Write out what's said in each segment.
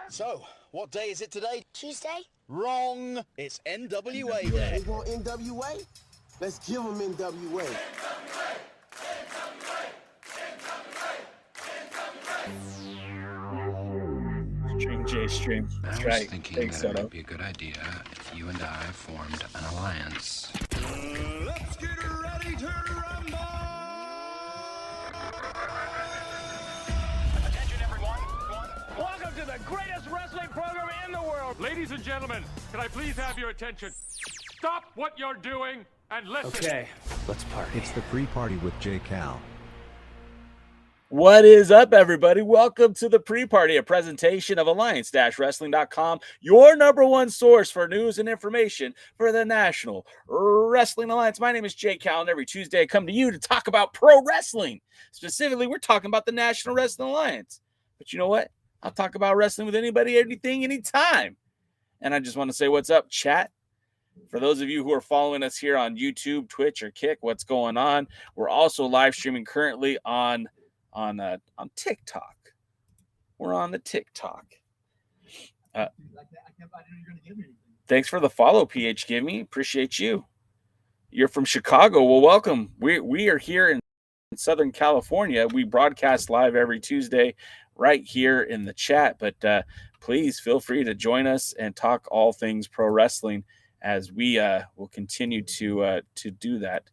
So, what day is it today? Tuesday? Wrong. It's NWA Day. They want NWA? Let's give them NWA. Stream J stream. That's I was right. thinking Thanks, that it Soto. might be a good idea if you and I formed an alliance. Let's get ready to rumble! Attention, everyone. Welcome to the greatest wrestling program in the world. Ladies and gentlemen, can I please have your attention? Stop what you're doing and listen. Okay, let's party. It's the pre-party with J. Cal. What is up, everybody? Welcome to the pre-party, a presentation of Alliance-Wrestling.com, your number one source for news and information for the National Wrestling Alliance. My name is Jay Cal, and every Tuesday I come to you to talk about pro wrestling. Specifically, we're talking about the National Wrestling Alliance. But you know what? I'll talk about wrestling with anybody, anything, anytime. And I just want to say what's up, chat. For those of you who are following us here on YouTube, Twitch, or Kick, what's going on? We're also live streaming currently on TikTok. We're on the TikTok. Thanks for the follow, PH Give Me. Appreciate you. You're from Chicago. Well, welcome. We are here in Southern California. We broadcast live every Tuesday right here in the chat. But please feel free to join us and talk all things pro wrestling as we will continue to do that.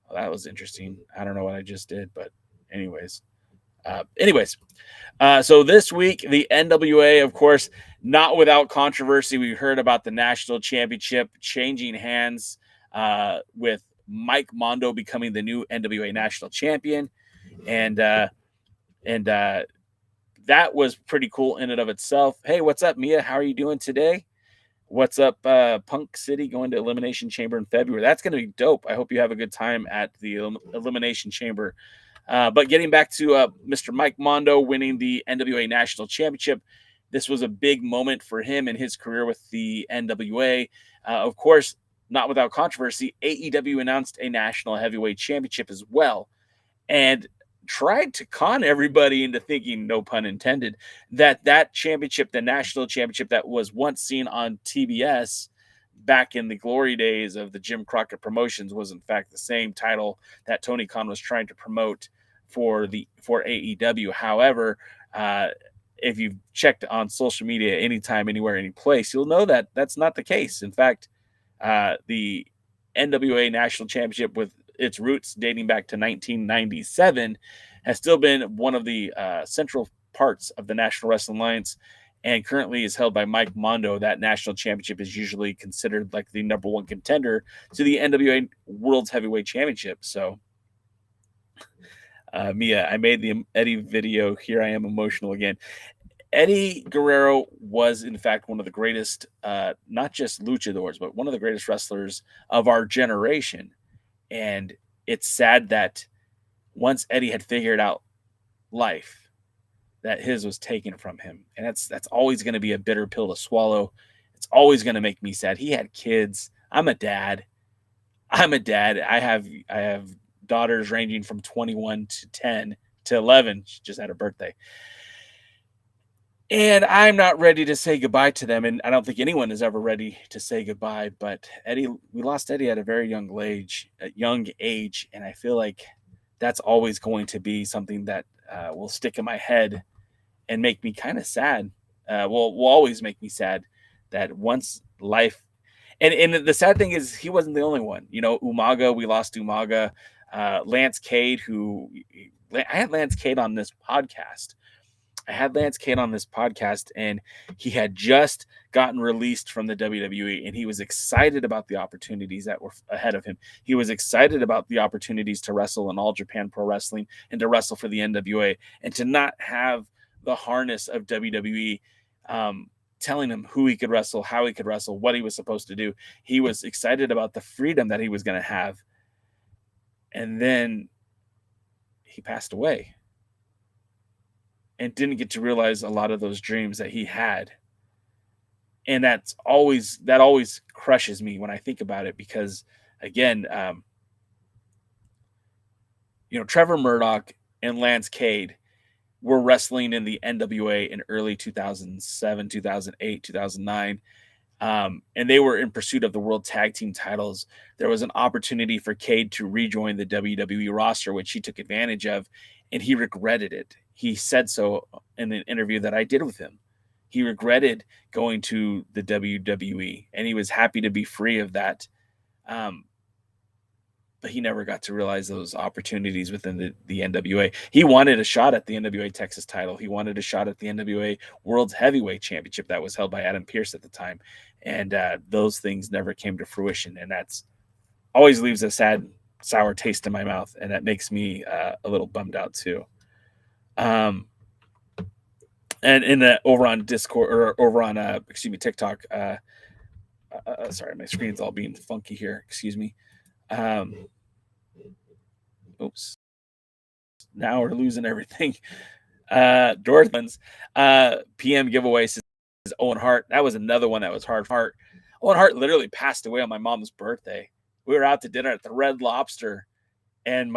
Well, that was interesting. I don't know what I just did, but anyways, so this week, the NWA, of course, not without controversy. We heard about the national championship changing hands with Mike Mondo becoming the new NWA national champion. And that was pretty cool in and of itself. Hey, what's up, Mia? How are you doing today? What's up, Punk City going to Elimination Chamber in February? That's going to be dope. I hope you have a good time at the Elimination Chamber. But getting back to Mr. Mike Mondo winning the NWA National Championship, this was a big moment for him in his career with the NWA. Of course, not without controversy, AEW announced a National Heavyweight Championship as well and tried to con everybody into thinking, no pun intended, that championship, the National Championship that was once seen on TBS back in the glory days of the Jim Crockett Promotions, was in fact the same title that Tony Khan was trying to promote for AEW. However, if you've checked on social media anytime, anywhere, any place, you'll know that that's not the case. In fact, the NWA National Championship, with its roots dating back to 1997, has still been one of the central parts of the National Wrestling Alliance, and currently is held by Mike Mondo. That national championship is usually considered like the number one contender to the NWA World's Heavyweight Championship. So, Mia, I made the Eddie video. Here I am emotional again. Eddie Guerrero was, in fact, one of the greatest, not just luchadors, but one of the greatest wrestlers of our generation. And it's sad that once Eddie had figured out life, that his was taken from him. And that's always going to be a bitter pill to swallow. It's always going to make me sad. He had kids. I'm a dad. I have daughters ranging from 21 to 10 to 11. She just had her birthday. And I'm not ready to say goodbye to them. And I don't think anyone is ever ready to say goodbye. But we lost Eddie at a very young age. And I feel like that's always going to be something that will stick in my head and make me kind of sad. Will always make me sad that once life, and the sad thing is he wasn't the only one. You know, Umaga, we lost Umaga. Lance Cade, I had Lance Cade on this podcast. And he had just gotten released from the WWE, and he was excited about the opportunities that were ahead of him. He was excited about the opportunities to wrestle in All Japan Pro Wrestling and to wrestle for the NWA, and to not have the harness of WWE telling him who he could wrestle, how he could wrestle, what he was supposed to do. He was excited about the freedom that he was going to have. And then he passed away and didn't get to realize a lot of those dreams that he had. And that always crushes me when I think about it, because again, Trevor Murdoch and Lance Cade, were wrestling in the NWA in early 2007, 2008, 2009. And they were in pursuit of the world tag team titles. There was an opportunity for Cade to rejoin the WWE roster, which he took advantage of, and he regretted it. He said so in an interview that I did with him. He regretted going to the WWE, and he was happy to be free of that. But he never got to realize those opportunities within the NWA. He wanted a shot at the NWA Texas title. He wanted a shot at the NWA World's Heavyweight Championship that was held by Adam Pearce at the time. And those things never came to fruition. And that's always leaves a sad, sour taste in my mouth. And that makes me a little bummed out too. And in the over on Discord or over on TikTok. Sorry, my screen's all being funky here. Excuse me. Oops. Now we're losing everything. Dorothy's PM giveaway says Owen Hart. That was another one that was hard. Owen Hart literally passed away on my mom's birthday. We were out to dinner at the Red Lobster, and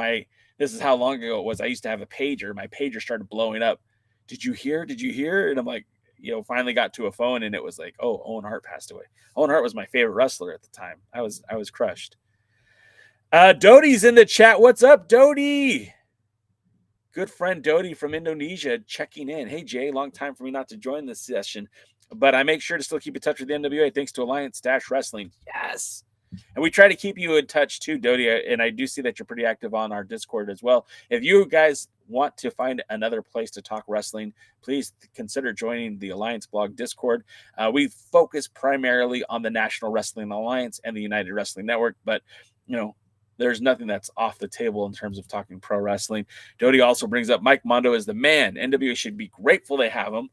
this is how long ago it was. I used to have a pager. My pager started blowing up. Did you hear? And I'm like, finally got to a phone, and it was like, oh, Owen Hart passed away. Owen Hart was my favorite wrestler at the time. I was crushed. Dodie's in the chat. What's up, Dodie? Good friend Dodie from Indonesia checking in. Hey, Jay, long time for me not to join this session, but I make sure to still keep in touch with the NWA thanks to Alliance Wrestling. Yes. And we try to keep you in touch too, Dodie. And I do see that you're pretty active on our Discord as well. If you guys want to find another place to talk wrestling, please consider joining the Alliance blog Discord. We focus primarily on the National Wrestling Alliance and the United Wrestling Network, but there's nothing that's off the table in terms of talking pro wrestling. Dodie also brings up Mike Mondo is the man. NWA should be grateful they have him.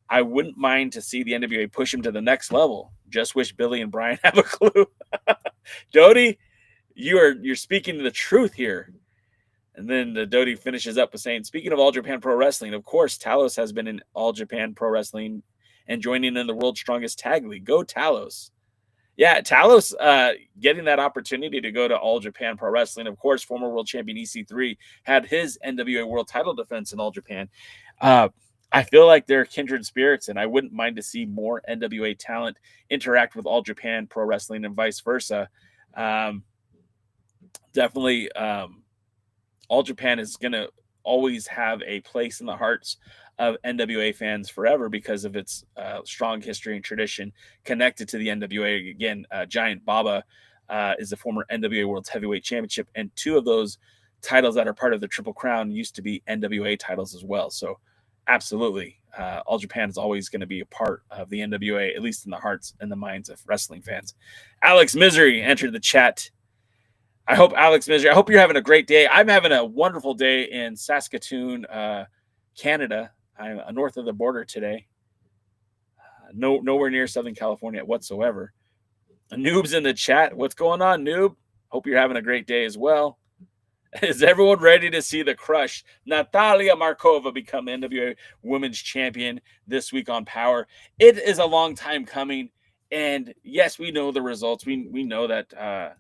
I wouldn't mind to see the NWA push him to the next level. Just wish Billy and Brian have a clue. Dodie, you're speaking the truth here. And then Dodie finishes up with saying, speaking of All Japan Pro Wrestling, of course, Talos has been in All Japan Pro Wrestling and joining in the World's Strongest Tag League. Go Talos. Yeah, Talos getting that opportunity to go to All Japan Pro Wrestling. Of course, former world champion EC3 had his NWA world title defense in All Japan. I feel like they're kindred spirits, and I wouldn't mind to see more NWA talent interact with All Japan Pro Wrestling and vice versa. Definitely, All Japan is going to always have a place in the hearts of NWA fans forever because of its strong history and tradition connected to the NWA. Again, Giant Baba is the former NWA World Heavyweight Championship, and two of those titles that are part of the Triple Crown used to be NWA titles as well. So absolutely, All Japan is always going to be a part of the NWA, at least in the hearts and the minds of wrestling fans. Alex Misery entered the chat. I hope you're having a great day. I'm having a wonderful day in Saskatoon, Canada. I'm north of the border today. Nowhere near Southern California whatsoever. Noob's in the chat. What's going on, Noob? Hope you're having a great day as well. Is everyone ready to see the crush? Natalia Markova become NWA Women's Champion this week on Power. It is a long time coming. And yes, we know the results. We know that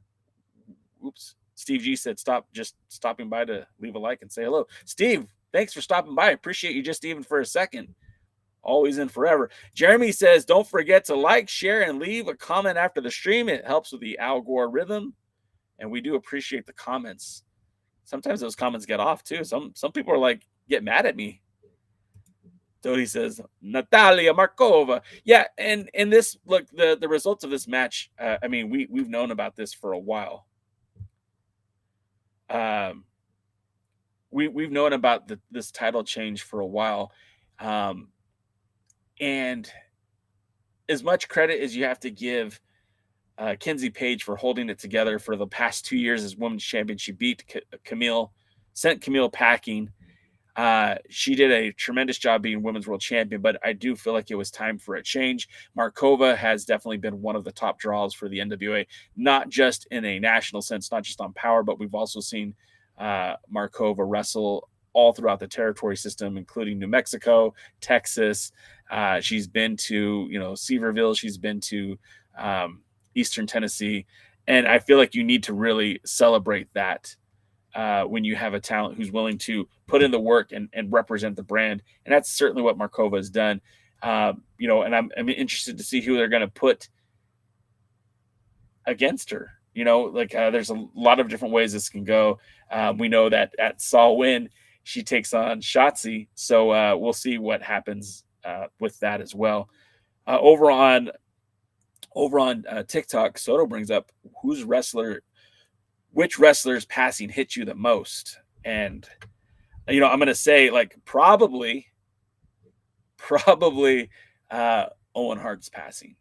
Steve G said just stopping by to leave a like and say hello. Steve, thanks for stopping by. I appreciate you just even for a second. Always and forever. Jeremy says, don't forget to like, share, and leave a comment after the stream. It helps with the algorithm. And we do appreciate the comments. Sometimes those comments get off too. Some people are like, get mad at me. Dodie says, Natalia Markova. Yeah, and this, look, the results of this match, we've known about this for a while. We've known about this title change for a while. And as much credit as you have to give Kenzie Paige for holding it together for the past 2 years as women's champion, she beat Camille, sent Camille packing. She did a tremendous job being women's world champion, but I do feel like it was time for a change. Markova has definitely been one of the top draws for the NWA, not just in a national sense, not just on Power, but we've also seen Markova wrestle all throughout the territory system, including New Mexico, Texas. She's been to, Seaverville. She's been to Eastern Tennessee. And I feel like you need to really celebrate that when you have a talent who's willing to put in the work and represent the brand. And that's certainly what Markova has done. And I'm interested to see who they're going to put against her. There's a lot of different ways this can go. We know that at Saw Win, she takes on Shotzi. So we'll see what happens with that as well. Over on TikTok, Soto brings up which wrestler's passing hit you the most. And, I'm going to say probably Owen Hart's passing,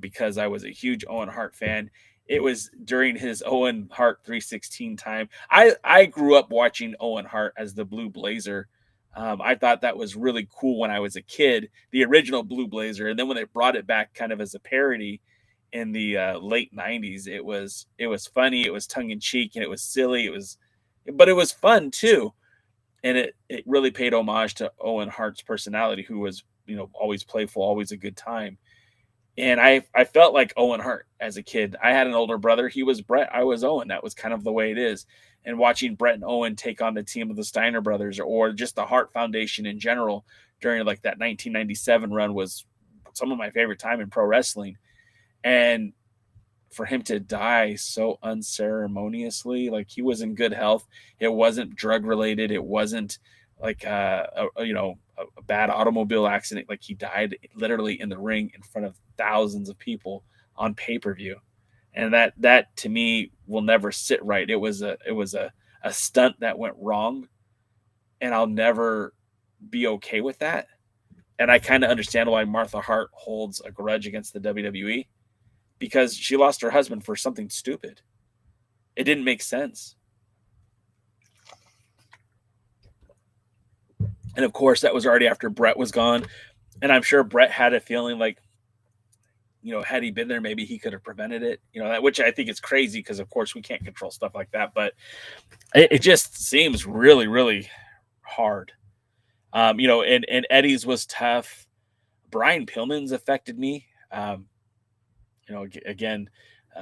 because I was a huge Owen Hart fan. It was during his Owen Hart 316 time. I grew up watching Owen Hart as the Blue Blazer. I thought that was really cool when I was a kid, the original Blue Blazer. And then when they brought it back kind of as a parody in the late 90s, it was funny, it was tongue in cheek, and it was silly. But it was fun too. And it really paid homage to Owen Hart's personality, who was, always playful, always a good time. And I felt like Owen Hart as a kid. I had an older brother. He was Brett. I was Owen. That was kind of the way it is. And watching Brett and Owen take on the team of the Steiner brothers, or just the Hart Foundation in general during that 1997 run, was some of my favorite time in pro wrestling. And for him to die so unceremoniously, he was in good health. It wasn't drug related. It wasn't a bad automobile accident. He died literally in the ring in front of thousands of people on pay-per-view. And that to me will never sit right. It was a stunt that went wrong, and I'll never be okay with that. And I kind of understand why Martha Hart holds a grudge against the WWE, because she lost her husband for something stupid. It didn't make sense. And of course, that was already after Brett was gone. And I'm sure Brett had a feeling had he been there, maybe he could have prevented it, which I think is crazy, because of course we can't control stuff like that. But it just seems really, really hard. And Eddie's was tough. Brian Pillman's affected me. Again,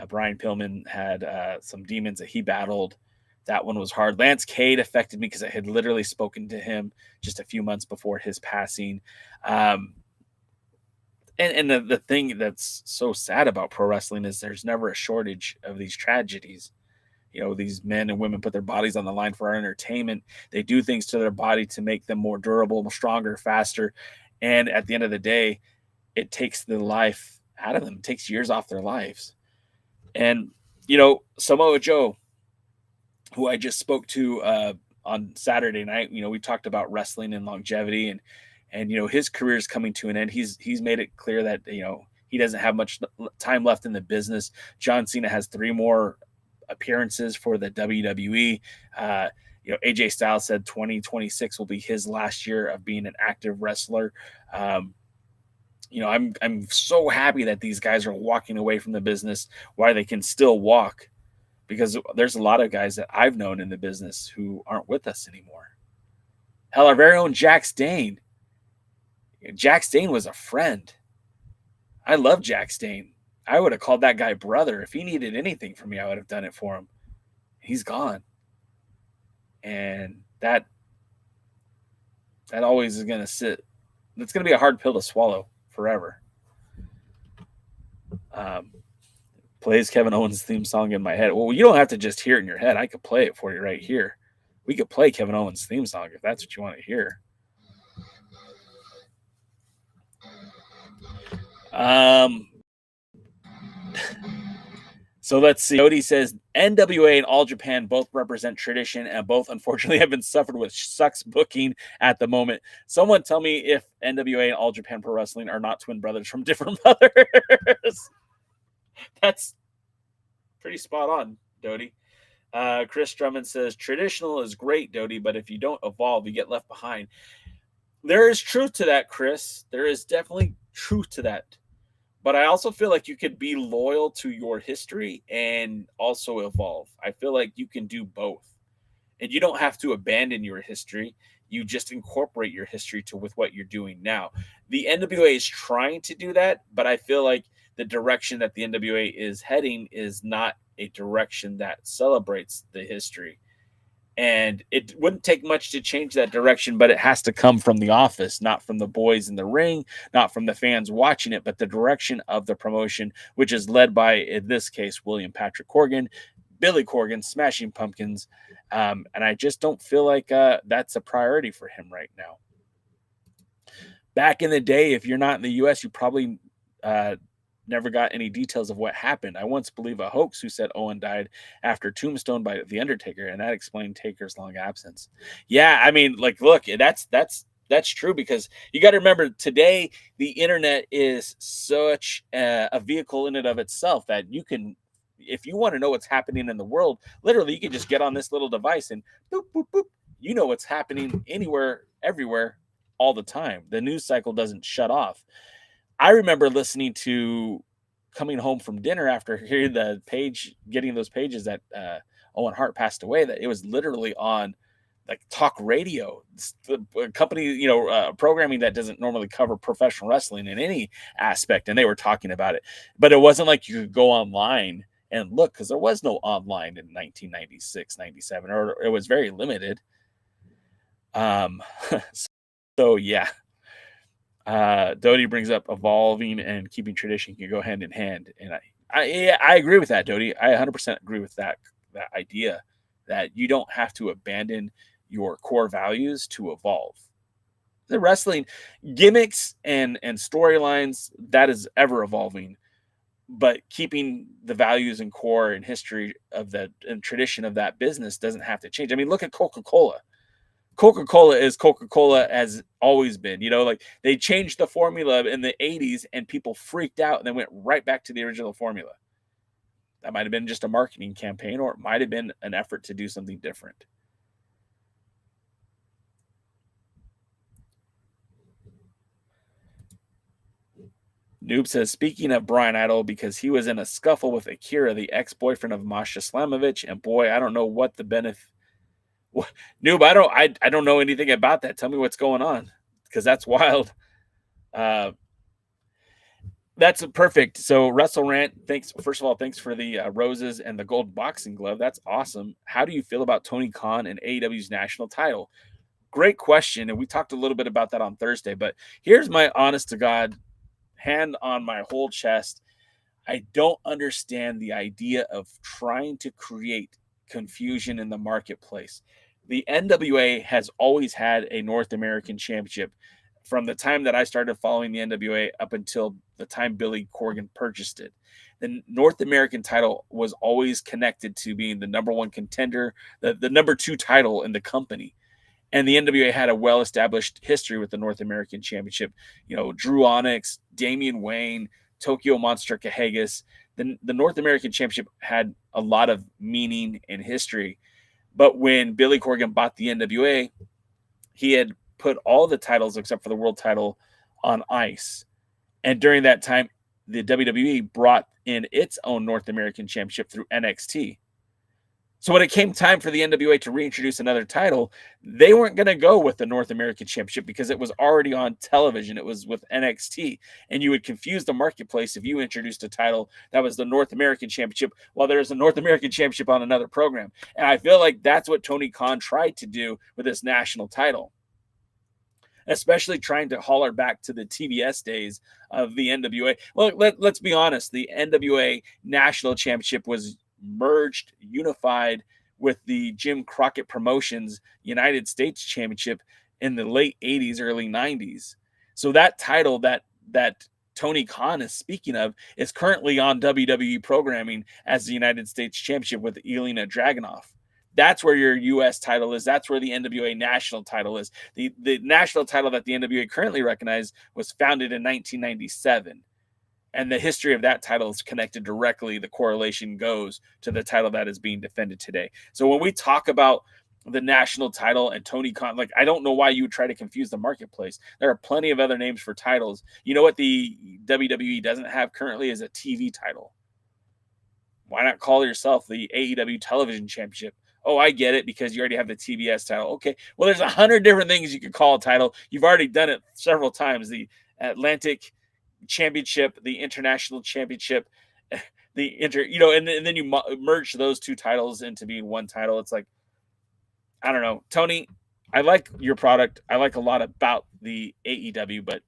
Brian Pillman had some demons that he battled. That one was hard. Lance Cade affected me because I had literally spoken to him just a few months before his passing. And the thing that's so sad about pro wrestling is there's never a shortage of these tragedies. These men and women put their bodies on the line for our entertainment. They do things to their body to make them more durable, stronger, faster. And at the end of the day, it takes the life out of them. It takes years off their lives. And, Samoa Joe, who I just spoke to on Saturday night, we talked about wrestling and longevity, and his career is coming to an end. He's made it clear that, he doesn't have much time left in the business. John Cena has 3 more appearances for the WWE. AJ Styles said 2026 will be his last year of being an active wrestler. I'm so happy that these guys are walking away from the business while they can still walk, because there's a lot of guys that I've known in the business who aren't with us anymore. Hell, our very own Jack Stane. Jack Stane was a friend. I love Jack Stane. I would have called that guy brother. If he needed anything from me, I would have done it for him. He's gone. And that always is going to sit. It's going to be a hard pill to swallow forever. Plays Kevin Owens' theme song in my head. Well, you don't have to just hear it in your head. I could play it for you right here. We could play Kevin Owens' theme song if that's what you want to hear. So let's see. Cody says NWA and All Japan both represent tradition, and both unfortunately have been suffered with sucks booking at the moment. Someone tell me if NWA and All Japan Pro Wrestling are not twin brothers from different mothers. That's pretty spot on, Dodie. Chris Drummond says traditional is great, Dodie, but if you don't evolve, you get left behind. There is truth to that, Chris. There is definitely truth to that. But I also feel like you could be loyal to your history and also evolve. I feel like you can do both. And you don't have to abandon your history. You just incorporate your history with what you're doing now. The NWA is trying to do that, but I feel like the direction that the NWA is heading is not a direction that celebrates the history. And it wouldn't take much to change that direction, but it has to come from the office, not from the boys in the ring, not from the fans watching it, but the direction of the promotion, which is led by, in this case, William Patrick Corgan, Billy Corgan, Smashing Pumpkins. And I just don't feel like that's a priority for him right now. Back in the day, if you're not in the U.S., you probably never got any details of what happened. I once believed a hoax who said Owen died after Tombstone by The Undertaker, and that explained Taker's long absence. Yeah, I mean, like, look, that's true, because you got to remember today the internet is such a vehicle in and of itself that you can, if you want to know what's happening in the world, literally you can just get on this little device and boop, boop, boop. You know what's happening anywhere, everywhere, all the time. The news cycle doesn't shut off. I remember listening to coming home from dinner after hearing the page, getting those pages that Owen Hart passed away, that it was literally on like talk radio, the company, programming that doesn't normally cover professional wrestling in any aspect. And they were talking about it, but it wasn't like you could go online and look, because there was no online in 1996, 97, or it was very limited. So yeah. Dodie brings up evolving and keeping tradition can go hand in hand, and I agree with that, Dodie. I 100% agree with that idea that you don't have to abandon your core values to evolve. The wrestling gimmicks and storylines, that is ever evolving, but keeping the values and core and history of that and tradition of that business doesn't have to change. I mean, look at Coca-Cola. Coca-Cola is Coca-Cola has always been, like they changed the formula in the 80s and people freaked out and then went right back to the original formula. That might have been just a marketing campaign, or it might have been an effort to do something different. Noob says, speaking of Brian Idol, because he was in a scuffle with Akira, the ex-boyfriend of Masha Slamovich, and boy, I don't know what the benefit. Noob, I don't know anything about that. Tell me what's going on, because that's wild. That's perfect. So Wrestle Rant, thanks. First of all, thanks for the roses and the gold boxing glove. That's awesome. How do you feel about Tony Khan and AEW's national title? Great question. And we talked a little bit about that on Thursday, but here's my honest to God, hand on my whole chest. I don't understand the idea of trying to create confusion in the marketplace. The NWA has always had a North American championship from the time that I started following the NWA up until the time Billy Corgan purchased it. The North American title was always connected to being the number one contender, the number two title in the company. And the NWA had a well-established history with the North American championship. Drew Onyx, Damian Wayne, Tokyo Monster Kahagas. The North American championship had a lot of meaning and history. But when Billy Corgan bought the NWA, he had put all the titles except for the world title on ice. And during that time, the WWE brought in its own North American championship through NXT. So when it came time for the NWA to reintroduce another title, they weren't going to go with the North American Championship because it was already on television. It was with NXT. And you would confuse the marketplace if you introduced a title that was the North American Championship while there's a North American Championship on another program. And I feel like that's what Tony Khan tried to do with this national title, especially trying to holler back to the TBS days of the NWA. Well, let's be honest. The NWA National Championship was merged, unified with the Jim Crockett Promotions United States Championship in the late 80s, early 90s. So that title that Tony Khan is speaking of is currently on WWE programming as the United States Championship with Elena Dragunov. That's where your U.S. title is. That's where the NWA national title is. The national title that the NWA currently recognized was founded in 1997. And the history of that title is connected directly. The correlation goes to the title that is being defended today. So when we talk about the national title and Tony Khan, like, I don't know why you would try to confuse the marketplace. There are plenty of other names for titles. You know what the WWE doesn't have currently is a TV title. Why not call yourself the AEW Television Championship? Oh, I get it, because you already have the TBS title. Okay, well, there's 100 different things you could call a title. You've already done it several times. The Atlantic Championship, the International Championship, and then you merge those two titles into being one title. It's like, I don't know. Tony, I like your product. I like a lot about the AEW, but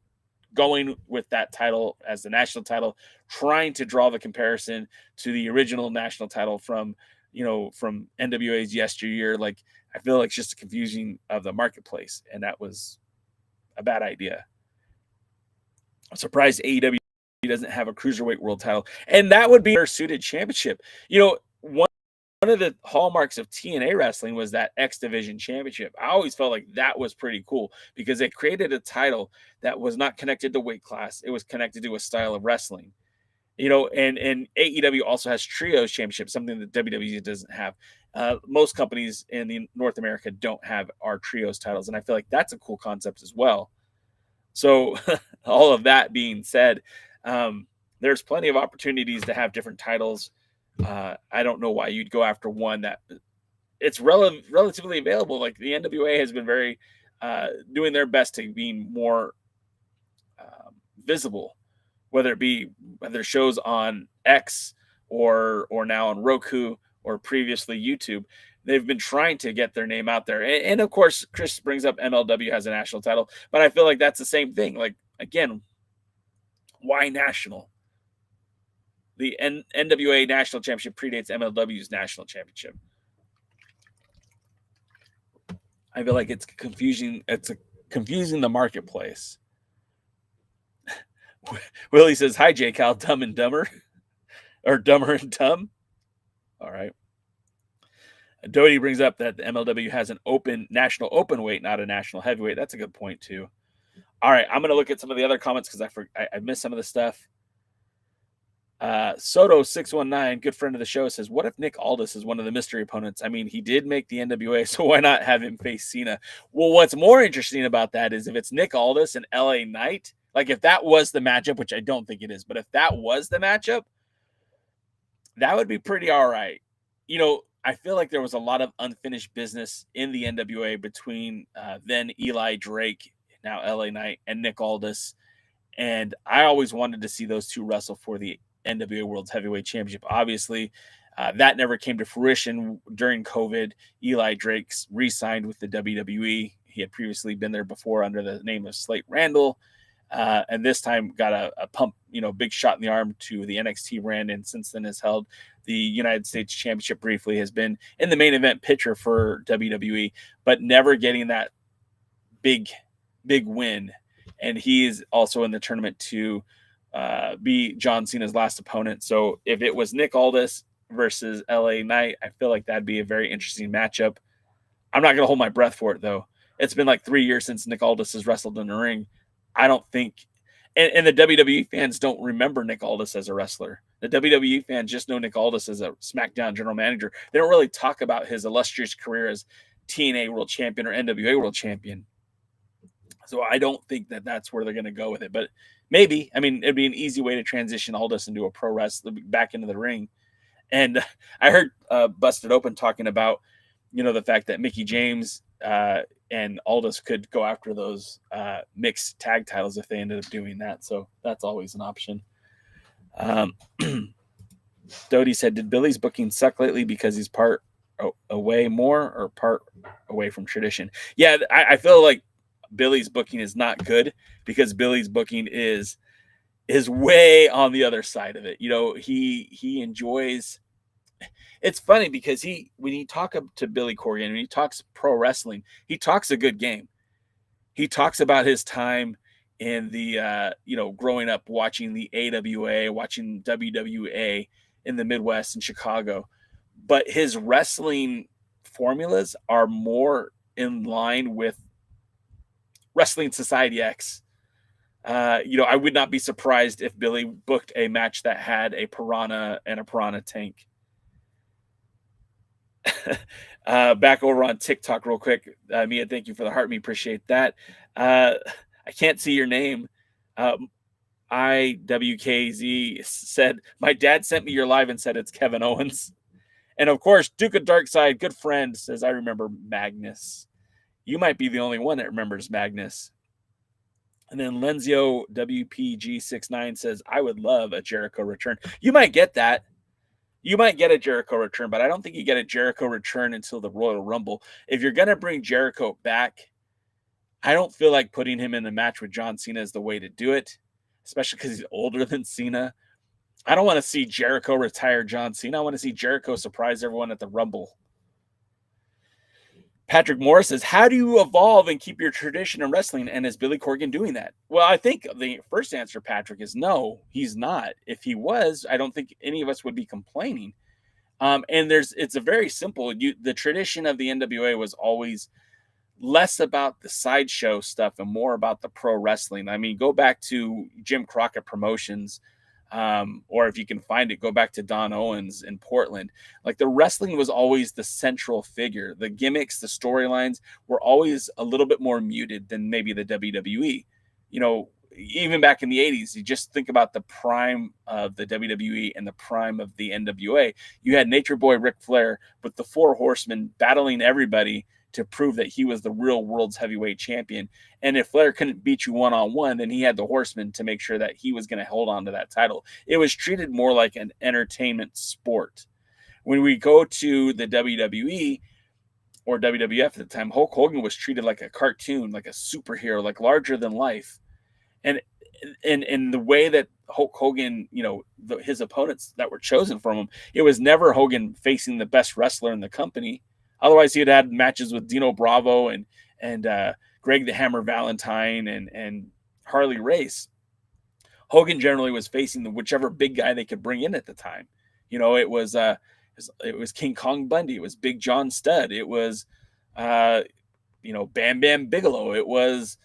going with that title as the national title, trying to draw the comparison to the original national title from NWA's yesteryear, like I feel like it's just a confusing of the marketplace, and that was a bad idea. I'm surprised AEW doesn't have a cruiserweight world title, and that would be their suited championship. One of the hallmarks of TNA wrestling was that X Division Championship. I always felt like that was pretty cool because it created a title that was not connected to weight class. It was connected to a style of wrestling. And AEW also has trios championship, something that WWE doesn't have. Most companies in North America don't have our trios titles, and I feel like that's a cool concept as well. So all of that being said, there's plenty of opportunities to have different titles. I don't know why you'd go after one that it's relatively available. Like the NWA has been very doing their best to be more visible, whether shows on X or now on Roku or previously YouTube. They've been trying to get their name out there. And of course, Chris brings up MLW has a national title, but I feel like that's the same thing. Like, again, why national? The NWA National Championship predates MLW's National Championship. I feel like it's confusing. It's confusing the marketplace. Willie says, "Hi, J. Cal, Dumb and Dumber, or Dumber and Dumb." All right. Doty brings up that the MLW has an national open weight, not a national heavyweight. That's a good point too. All right, I'm going to look at some of the other comments because I missed some of the stuff. Soto619, good friend of the show, says, what if Nick Aldis is one of the mystery opponents? I mean, he did make the NWA, so why not have him face Cena? Well, what's more interesting about that is if it's Nick Aldis and LA Knight, like if that was the matchup, which I don't think it is, but if that was the matchup, that would be pretty all right. I feel like there was a lot of unfinished business in the NWA between then Eli Drake, now LA Knight, and Nick Aldis. And I always wanted to see those two wrestle for the NWA World Heavyweight Championship. Obviously, that never came to fruition during COVID. Eli Drake's re-signed with the WWE. He had previously been there before under the name of Slate Randall. And this time got a pump, big shot in the arm to the NXT brand. And since then has held the United States Championship briefly, has been in the main event picture for WWE, but never getting that big win. And he is also in the tournament to be John Cena's last opponent. So if it was Nick Aldis versus LA Knight, I feel like that'd be a very interesting matchup. I'm not going to hold my breath for it, though. It's been like 3 years since Nick Aldis has wrestled in the ring. I don't think, and the WWE fans don't remember Nick Aldis as a wrestler. The WWE fans just know Nick Aldis as a SmackDown general manager. They don't really talk about his illustrious career as TNA World Champion or NWA World Champion. So I don't think that that's where they're going to go with it. But maybe, I mean, it'd be an easy way to transition Aldis into a pro wrestler back into the ring. And I heard Busted Open talking about, the fact that Mickie James and Aldis could go after those mixed tag titles if they ended up doing that. So that's always an option. Doty said, did Billy's booking suck lately because he's part away more or part away from tradition? Yeah, I feel like Billy's booking is not good because Billy's booking is way on the other side of it. He enjoys. It's funny because when you talk to Billy Corgan, when he talks pro wrestling, he talks a good game. He talks about his time in the growing up watching the AWA, watching WWA in the Midwest and Chicago, but his wrestling formulas are more in line with Wrestling Society X. I would not be surprised if Billy booked a match that had a piranha and a piranha tank. Back over on TikTok real quick. Mia, thank you for the heart. We appreciate that. I can't see your name. IWKZ said, my dad sent me your live and said it's Kevin Owens. And of course, Duke of Darkside, good friend, says, I remember Magnus. You might be the only one that remembers Magnus. And then Lenzio WPG69 says, I would love a Jericho return. You might get that. You might get a Jericho return, but I don't think you get a Jericho return until the Royal Rumble. If you're going to bring Jericho back, I don't feel like putting him in the match with John Cena is the way to do it, especially because he's older than Cena. I don't want to see Jericho retire John Cena. I want to see Jericho surprise everyone at the Rumble. Patrick Morris says, how do you evolve and keep your tradition in wrestling? And is Billy Corgan doing that? Well, I think the first answer, Patrick, is no, he's not. If he was, I don't think any of us would be complaining. And it's a very simple, the tradition of the NWA was always less about the sideshow stuff and more about the pro wrestling. I mean, go back to Jim Crockett Promotions, or if you can find it, go back to Don Owens in Portland. Like, the wrestling was always the central figure. The gimmicks, the storylines were always a little bit more muted than maybe the WWE. You know, even back in the 80s, you just think about the prime of the WWE and the prime of the NWA. You had Nature Boy Ric Flair with the Four Horsemen battling everybody to prove that he was the real world's heavyweight champion. And if Flair couldn't beat you one-on-one, then he had the Horsemen to make sure that he was going to hold on to that title. It was treated more like an entertainment sport. When we go to the WWE or WWF at the time, Hulk Hogan was treated like a cartoon, like a superhero, like larger than life. And the way that Hulk Hogan, you know, his opponents that were chosen from him, it was never Hogan facing the best wrestler in the company. Otherwise, he had had matches with Dino Bravo and Greg the Hammer Valentine and Harley Race. Hogan generally was facing whichever big guy they could bring in at the time. You know, it was King Kong Bundy. It was Big John Studd. It was, Bam Bam Bigelow. It was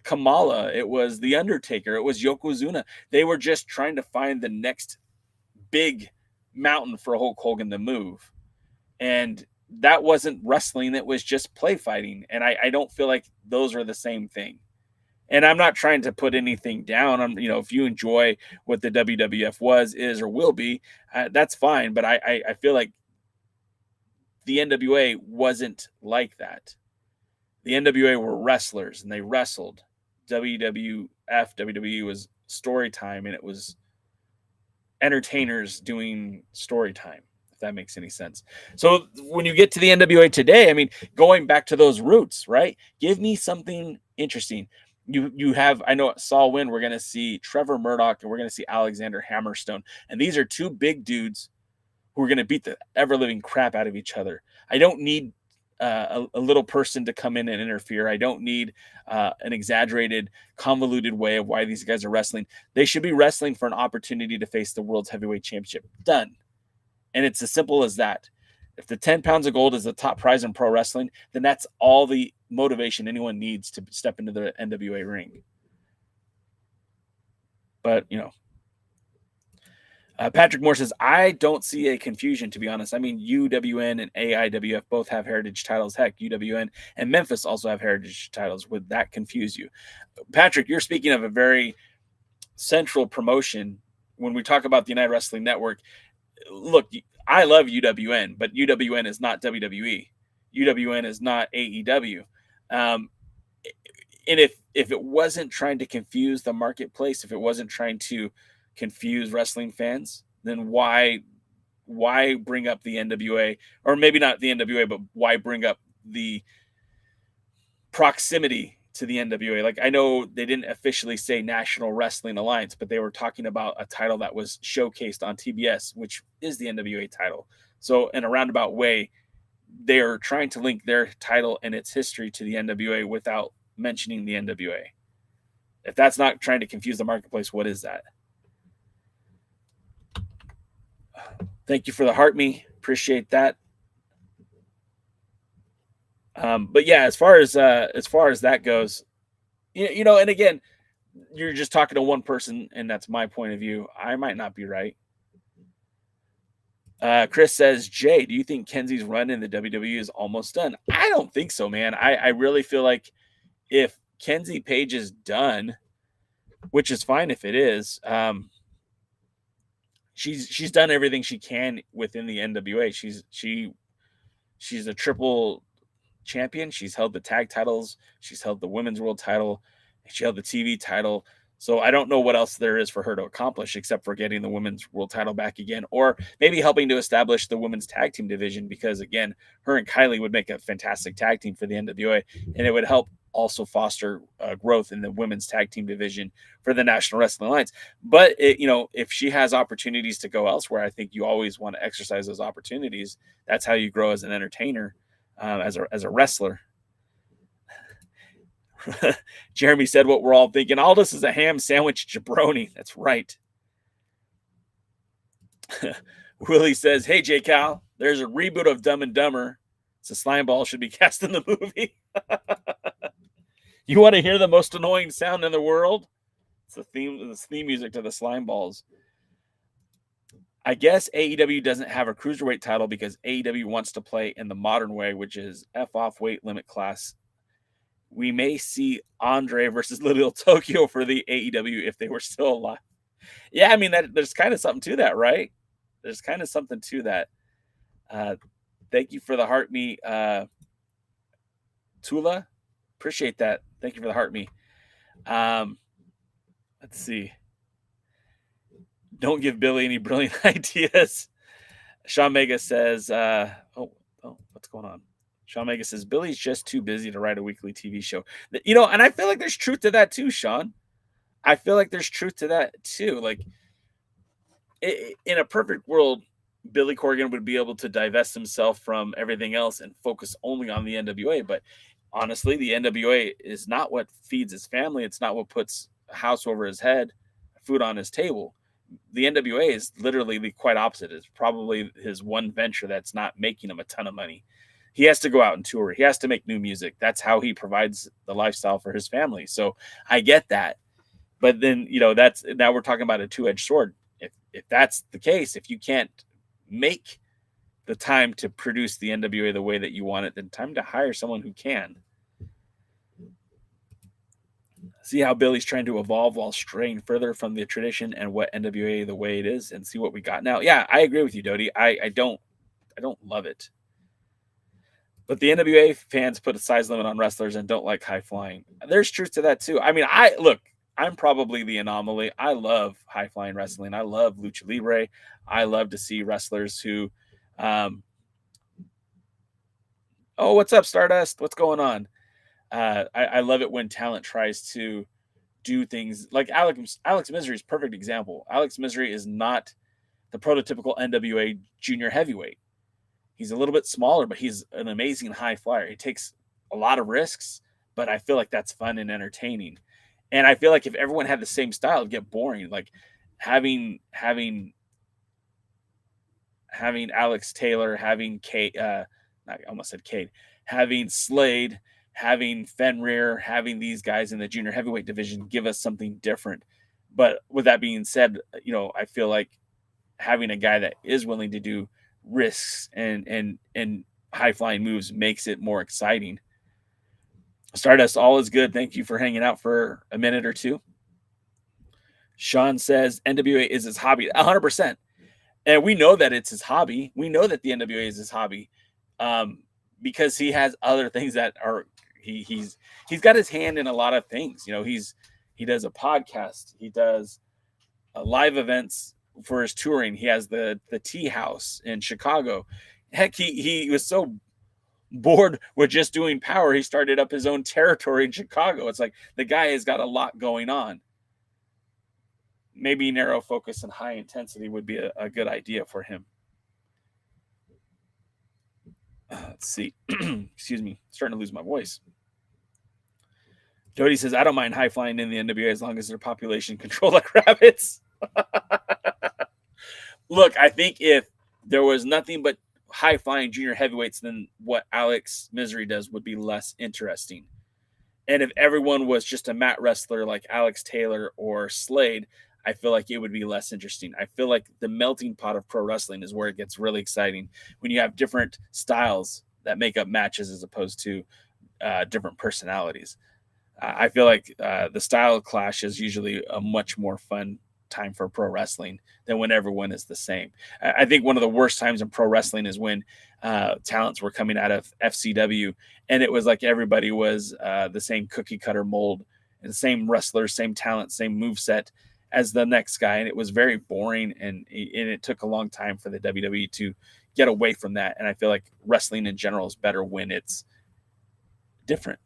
Kamala. It was The Undertaker. It was Yokozuna. They were just trying to find the next big mountain for Hulk Hogan to move. And that wasn't wrestling. It was just play fighting. And I don't feel like those are the same thing. And I'm not trying to put anything down. If you enjoy what the WWF was, is, or will be, that's fine. But I feel like the NWA wasn't like that. The NWA were wrestlers and they wrestled. WWE was story time, and it was entertainers doing story time, if that makes any sense. So when you get to the NWA today, I mean, going back to those roots, right? Give me something interesting. You have, I know at Saw Win, we're going to see Trevor Murdoch and we're going to see Alexander Hammerstone. And these are two big dudes who are going to beat the ever-living crap out of each other. I don't need a little person to come in and interfere. I don't need an exaggerated, convoluted way of why these guys are wrestling. They should be wrestling for an opportunity to face the World's Heavyweight Championship. Done. And it's as simple as that. If the 10 pounds of gold is the top prize in pro wrestling, then that's all the motivation anyone needs to step into the NWA ring. But, Patrick Moore says, I don't see a confusion, to be honest. I mean, UWN and AIWF both have heritage titles. Heck, UWN and Memphis also have heritage titles. Would that confuse you? Patrick, you're speaking of a very central promotion. When we talk about the United Wrestling Network, look, I love UWN, but UWN is not WWE. UWN is not AEW. And if it wasn't trying to confuse the marketplace, if it wasn't trying to confuse wrestling fans, then why bring up the NWA? Or maybe not the NWA, but why bring up the proximity to the NWA? Like, I know they didn't officially say National Wrestling Alliance, but they were talking about a title that was showcased on TBS, which is the NWA title. So in a roundabout way, they're trying to link their title and its history to the NWA without mentioning the NWA. If that's not trying to confuse the marketplace, what is that? Thank you for the heart me. Appreciate that. But yeah, as far as that goes, and again, you're just talking to one person, and that's my point of view. I might not be right. Chris says, Jay, do you think Kenzie's run in the WWE is almost done? I don't think so, man. I really feel like if Kenzie Paige is done, which is fine if it is, she's done everything she can within the NWA. She's a triple champion. She's held the tag titles. She's held the women's world title. She held the TV title. So I don't know what else there is for her to accomplish except for getting the women's world title back again, or maybe helping to establish the women's tag team division, because again, her and Kylie would make a fantastic tag team for the NWA, and it would help also foster growth in the women's tag team division for the National Wrestling Alliance. But if she has opportunities to go elsewhere, I think you always want to exercise those opportunities. That's how you grow as an entertainer, as a wrestler. Jeremy said what we're all thinking. Aldous is a ham sandwich jabroni. That's right. Willie says, hey, J. Cal, there's a reboot of Dumb and Dumber. So slime ball should be cast in the movie. You want to hear the most annoying sound in the world? It's the theme music to the slime balls. I guess AEW doesn't have a cruiserweight title because AEW wants to play in the modern way, which is F off weight limit class. We may see Andre versus Little Tokyo for the AEW if they were still alive. Yeah, I mean, there's kind of something to that, right? There's kind of something to that. Thank you for the heart me, Tula. Appreciate that. Thank you for the heart me. Let's see. Don't give Billy any brilliant ideas. Sean Mega says, what's going on? Sean Mega says, Billy's just too busy to write a weekly TV show. And I feel like there's truth to that too, Sean. I feel like there's truth to that too. Like, in a perfect world, Billy Corgan would be able to divest himself from everything else and focus only on the NWA. But honestly, the NWA is not what feeds his family. It's not what puts a house over his head, food on his table. The NWA is literally the quite opposite. It's probably his one venture that's not making him a ton of money. He has to go out and tour. He has to make new music. That's how he provides the lifestyle for his family. So I get that. But then, now we're talking about a two-edged sword. If that's the case, if you can't make the time to produce the NWA the way that you want it, then time to hire someone who can. See how Billy's trying to evolve while straying further from the tradition and what NWA the way it is, and see what we got now. Yeah, I agree with you, Dodie. I don't love it. But the NWA fans put a size limit on wrestlers and don't like high flying. There's truth to that too. I mean, I'm probably the anomaly. I love high flying wrestling. I love lucha libre. I love to see wrestlers who, what's up, Stardust? What's going on? I love it when talent tries to do things like Alex Misery is a perfect example. Alex Misery is not the prototypical NWA junior heavyweight. He's a little bit smaller, but he's an amazing high flyer. He takes a lot of risks, but I feel like that's fun and entertaining. And I feel like if everyone had the same style, it'd get boring. Like having Alex Taylor, having Kate, I almost said Kate, having Slade, having Fenrir, having these guys in the junior heavyweight division give us something different. But with that being said, I feel like having a guy that is willing to do risks and high flying moves makes it more exciting. Stardust, all is good. Thank you for hanging out for a minute or two. Sean says NWA is his hobby. 100%. And we know that it's his hobby. We know that the NWA is his hobby, because he has other things that are, he's got his hand in a lot of things. He does a podcast. He does live events for his touring. He has the Tea House in Chicago. Heck, he was so bored with just doing Power, he started up his own territory in Chicago. It's like the guy has got a lot going on. Maybe narrow focus and high intensity would be a good idea for him. Let's see. Excuse me. Starting to lose my voice. Jody says, I don't mind high flying in the NWA as long as their population control like rabbits. Look, I think if there was nothing but high flying junior heavyweights, then what Alex Misery does would be less interesting. And if everyone was just a mat wrestler like Alex Taylor or Slade, I feel like it would be less interesting. I feel like the melting pot of pro wrestling is where it gets really exciting, when you have different styles that make up matches as opposed to different personalities. I feel like the style clash is usually a much more fun time for pro wrestling than when everyone is the same. I think one of the worst times in pro wrestling is when talents were coming out of FCW and it was like everybody was the same cookie cutter mold, and same wrestler, same talent, same moveset as the next guy. And it was very boring. And it took a long time for the WWE to get away from that. And I feel like wrestling in general is better when it's different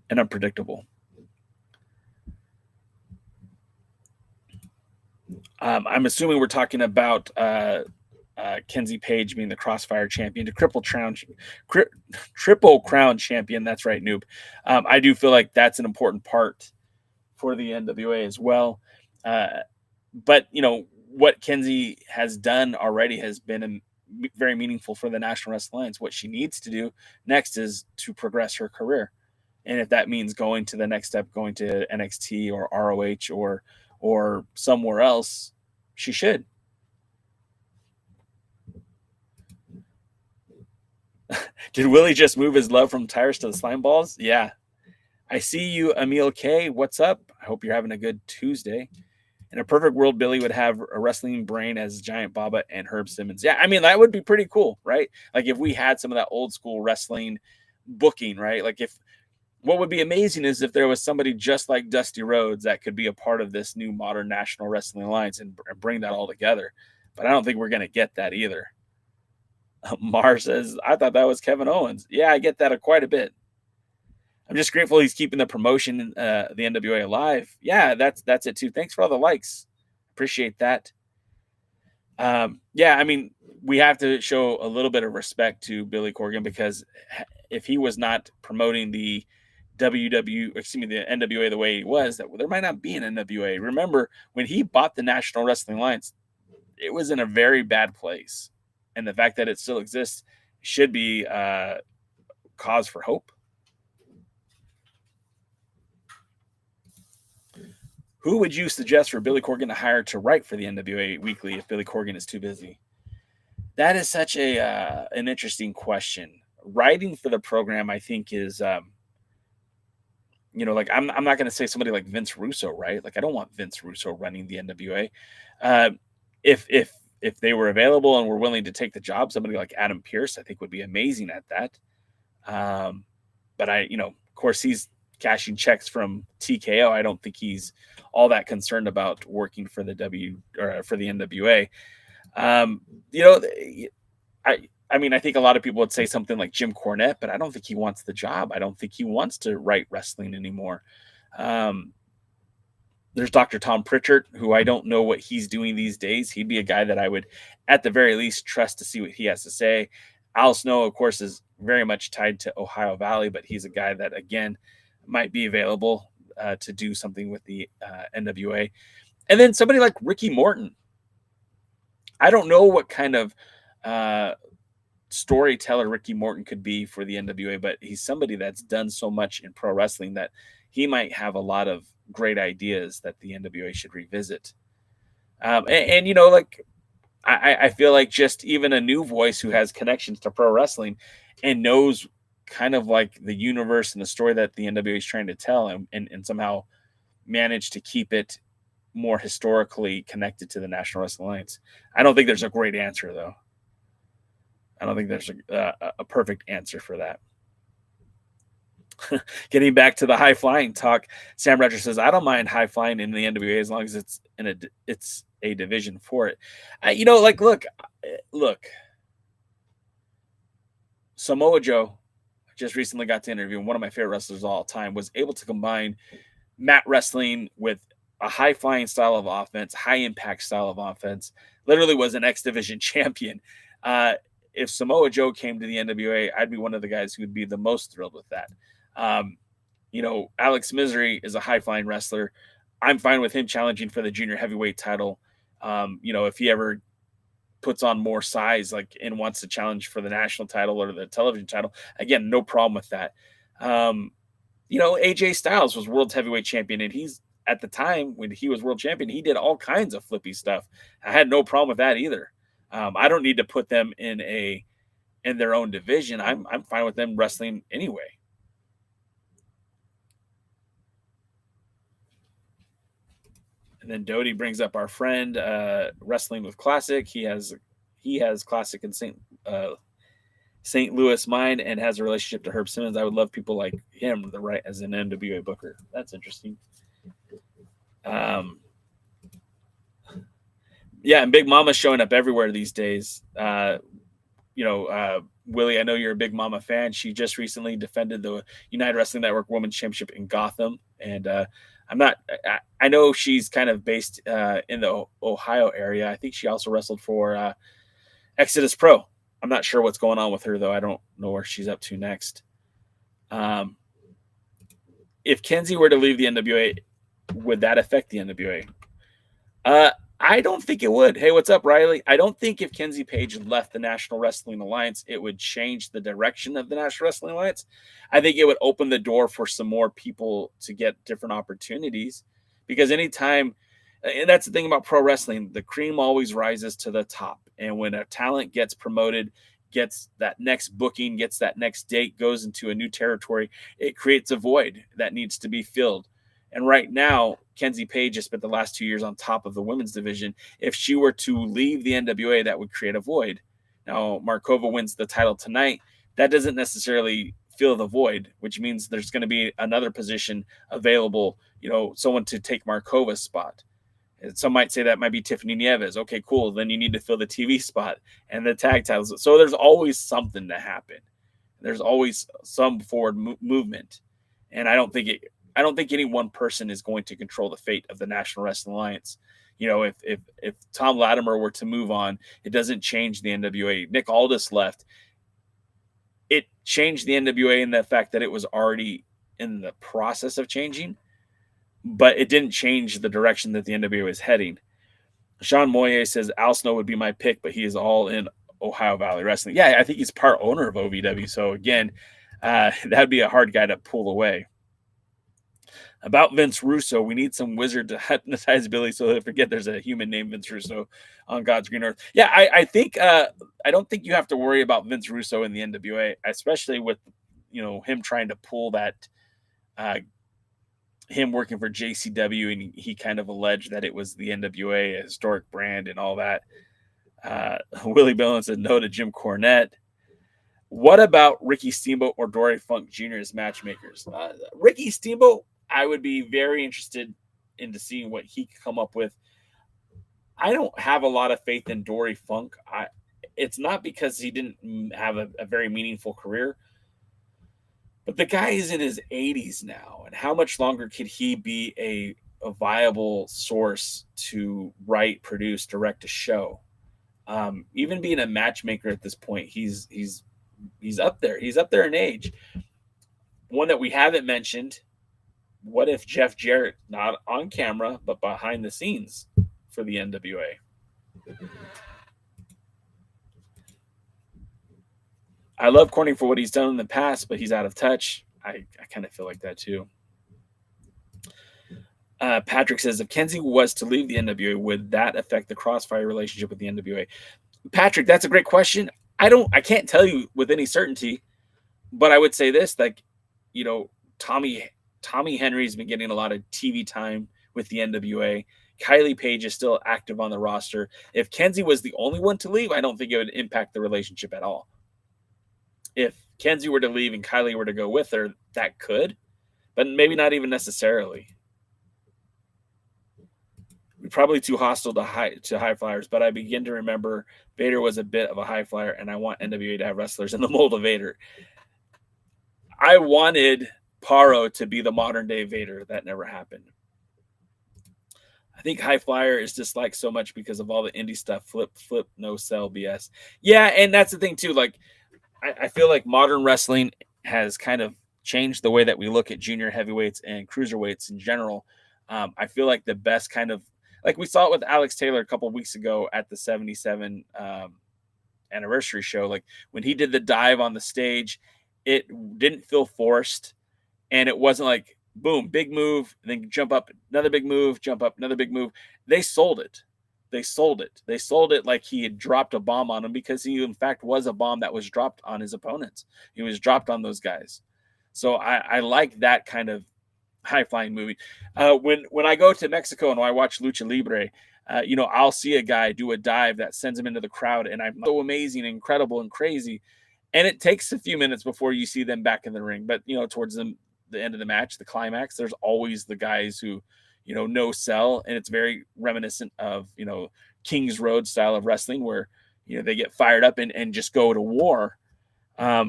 and unpredictable. I'm assuming we're talking about Kenzie Paige being the Crossfire champion, the Triple Crown champion. That's right, noob. I do feel like that's an important part for the NWA as well. But, you know, what Kenzie has done already has been very meaningful for the National Wrestling Alliance. What she needs to do next is to progress her career. And if that means going to the next step, going to NXT or ROH or somewhere else, she should. Did Willie just move his love from tires to the slime balls? Yeah. I see you, Emil K. What's up? I hope you're having a good Tuesday. In a perfect world, Billy would have a wrestling brain as Giant Baba and Herb Simmons. Yeah, I mean, that would be pretty cool, right? Like if we had some of that old school wrestling booking, right? Like what would be amazing is if there was somebody just like Dusty Rhodes that could be a part of this new modern National Wrestling Alliance and bring that all together. But I don't think we're going to get that either. Mar says, I thought that was Kevin Owens. Yeah, I get that quite a bit. I'm just grateful he's keeping the promotion, the NWA alive. Yeah, that's it too. Thanks for all the likes. Appreciate that. Yeah, I mean, we have to show a little bit of respect to Billy Corgan, because if he was not promoting the the NWA the way he was, that there might not be an NWA. Remember, when he bought the National Wrestling Alliance, it was in a very bad place. And the fact that it still exists should be cause for hope. Who would you suggest for Billy Corgan to hire to write for the NWA Weekly if Billy Corgan is too busy? That is such an interesting question. Writing for the program, I think, is, like I'm not going to say somebody like Vince Russo, right? Like I don't want Vince Russo running the NWA. If they were available and were willing to take the job, somebody like Adam Pearce, I think would be amazing at that. But of course, he's cashing checks from TKO. I don't think he's all that concerned about working for the for the NWA. I mean, I think a lot of people would say something like Jim Cornette, but I don't think he wants the job. I don't think he wants to write wrestling anymore. There's Dr. Tom Pritchard, who I don't know what he's doing these days. He'd be a guy that I would, at the very least, trust to see what he has to say. Al Snow, of course, is very much tied to Ohio Valley, but he's a guy that, again, might be available to do something with the NWA. And then somebody like Ricky Morton. I don't know what kind of storyteller Ricky Morton could be for the NWA, but he's somebody that's done so much in pro wrestling that he might have a lot of great ideas that the NWA should revisit. I feel like just even a new voice who has connections to pro wrestling and knows kind of like the universe and the story that the NWA is trying to tell, and somehow manage to keep it more historically connected to the National Wrestling Alliance. I don't think there's a great answer, though. I don't think there's a perfect answer for that. Getting back to the high flying talk, Sam Rogers says, I don't mind high flying in the NWA as long as it's a division for it. Look, Samoa Joe just recently got to interview, and one of my favorite wrestlers of all time was able to combine mat wrestling with a high flying style of offense, high impact style of offense. Literally was an X Division champion. If Samoa Joe came to the NWA, I'd be one of the guys who would be the most thrilled with that. Alex Misery is a high flying wrestler. I'm fine with him challenging for the junior heavyweight title. If he ever puts on more size, and wants to challenge for the national title or the television title, again, no problem with that. AJ Styles was world heavyweight champion, and he's, at the time when he was world champion, he did all kinds of flippy stuff. I had no problem with that either. I don't need to put them in their own division. I'm fine with them wrestling anyway. And then Doty brings up our friend Wrestling with Classic. He has Classic in St. Louis mind and has a relationship to Herb Simmons. I would love people like him the right as an NWA booker. That's interesting. Yeah, and Big Mama's showing up everywhere these days. Willie, I know you're a Big Mama fan. She just recently defended the United Wrestling Network Women's Championship in Gotham. And I know she's kind of based in the Ohio area. I think she also wrestled for Exodus Pro. I'm not sure what's going on with her, though. I don't know where she's up to next. If Kenzie were to leave the NWA, would that affect the NWA? I don't think it would. Hey, what's up, Riley? I don't think if Kenzie Paige left the National Wrestling Alliance, it would change the direction of the National Wrestling Alliance. I think it would open the door for some more people to get different opportunities. Because anytime, and that's the thing about pro wrestling, the cream always rises to the top. And when a talent gets promoted, gets that next booking, gets that next date, goes into a new territory, it creates a void that needs to be filled. And right now, Kenzie Paige has spent the last 2 years on top of the women's division. If she were to leave the NWA, that would create a void. Now, Markova wins the title tonight. That doesn't necessarily fill the void, which means there's going to be another position available, someone to take Markova's spot. And some might say that might be Tiffany Nieves. Okay, cool. Then you need to fill the TV spot and the tag titles. So there's always something to happen. There's always some forward movement. And I don't think any one person is going to control the fate of the National Wrestling Alliance. If Tom Latimer were to move on, it doesn't change the NWA. Nick Aldis left. It changed the NWA in the fact that it was already in the process of changing, but it didn't change the direction that the NWA was heading. Sean Moyer says Al Snow would be my pick, but he is all in Ohio Valley Wrestling. Yeah, I think he's part owner of OVW. So again, that'd be a hard guy to pull away. About Vince Russo, we need some wizard to hypnotize Billy so he'll forget there's a human named Vince Russo on God's green earth. Yeah, I think I don't think you have to worry about Vince Russo in the NWA, especially with him trying to pull that him working for JCW, and he kind of alleged that it was the NWA, a historic brand, and all that. Willie Billings said no to Jim Cornette. What about Ricky Steamboat or Dory Funk Jr. as matchmakers? Ricky Steamboat, I would be very interested into seeing what he could come up with. I don't have a lot of faith in Dory Funk. It's not because he didn't have a very meaningful career, but the guy is in his 80s now. And how much longer could he be a viable source to write, produce, direct a show? Even being a matchmaker at this point, he's up there. He's up there in age. One that we haven't mentioned, what if Jeff Jarrett, not on camera, but behind the scenes for the NWA? I love Corning for what he's done in the past, but he's out of touch. I kind of feel like that too. Patrick says, if Kenzie was to leave the NWA, would that affect the Crossfire relationship with the NWA? Patrick, that's a great question. I can't tell you with any certainty, but I would say this, Tommy Henry's been getting a lot of TV time with the NWA. Kylie Paige is still active on the roster. If Kenzie was the only one to leave, I don't think it would impact the relationship at all. If Kenzie were to leave and Kylie were to go with her, that could, but maybe not even necessarily. We're probably too hostile to high flyers, but I begin to remember Vader was a bit of a high flyer, and I want NWA to have wrestlers in the mold of Vader. I wanted Paro to be the modern day Vader. That never happened. I think high flyer is disliked so much because of all the indie stuff. Flip, no sell BS. Yeah, and that's the thing too. I feel like modern wrestling has kind of changed the way that we look at junior heavyweights and cruiserweights in general. I feel like the best kind of, like we saw it with Alex Taylor a couple of weeks ago at the 77 anniversary show. Like when he did the dive on the stage, it didn't feel forced. And it wasn't like, boom, big move, then jump up, another big move, jump up, another big move. They sold it. They sold it like he had dropped a bomb on him, because he, in fact, was a bomb that was dropped on his opponents. He was dropped on those guys. So I like that kind of high-flying movie. When I go to Mexico and I watch Lucha Libre, I'll see a guy do a dive that sends him into the crowd, and I'm so amazing, incredible, and crazy. And it takes a few minutes before you see them back in the ring. But, towards the end of the match, the climax, there's always the guys who, no sell. And it's very reminiscent of, King's Road style of wrestling where, they get fired up and just go to war. I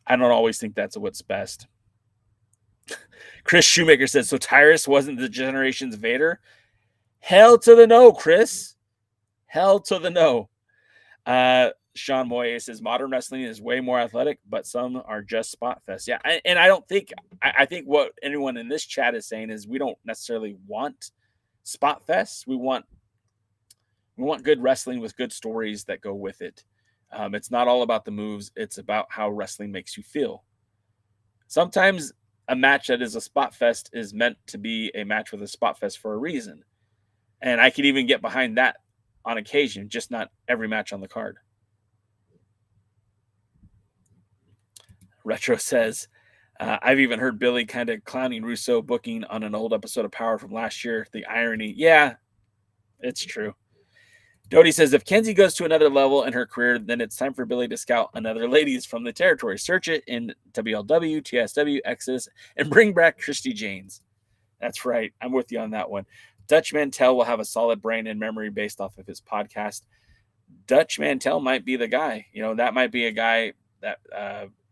don't always think that's what's best. Chris Shoemaker says, so Tyrus wasn't the generation's Vader? Hell to the no, Chris. Hell to the no. Sean Moye says, modern wrestling is way more athletic, but some are just spot fest. Yeah, and I don't think, I think what anyone in this chat is saying is we don't necessarily want spot fest. We want good wrestling with good stories that go with it. It's not all about the moves. It's about how wrestling makes you feel. Sometimes a match that is a spot fest is meant to be a match with a spot fest for a reason. And I could even get behind that on occasion, just not every match on the card. Retro says, I've even heard Billy kind of clowning Russo booking on an old episode of Power from last year. The irony. Yeah, it's true. Dodie says, if Kenzie goes to another level in her career, then it's time for Billy to scout another ladies from the territory. Search it in WLW, TSW, Exodus, and bring back Christy Janes. That's right. I'm with you on that one. Dutch Mantell will have a solid brain and memory based off of his podcast. Dutch Mantell might be the guy. That might be a guy that,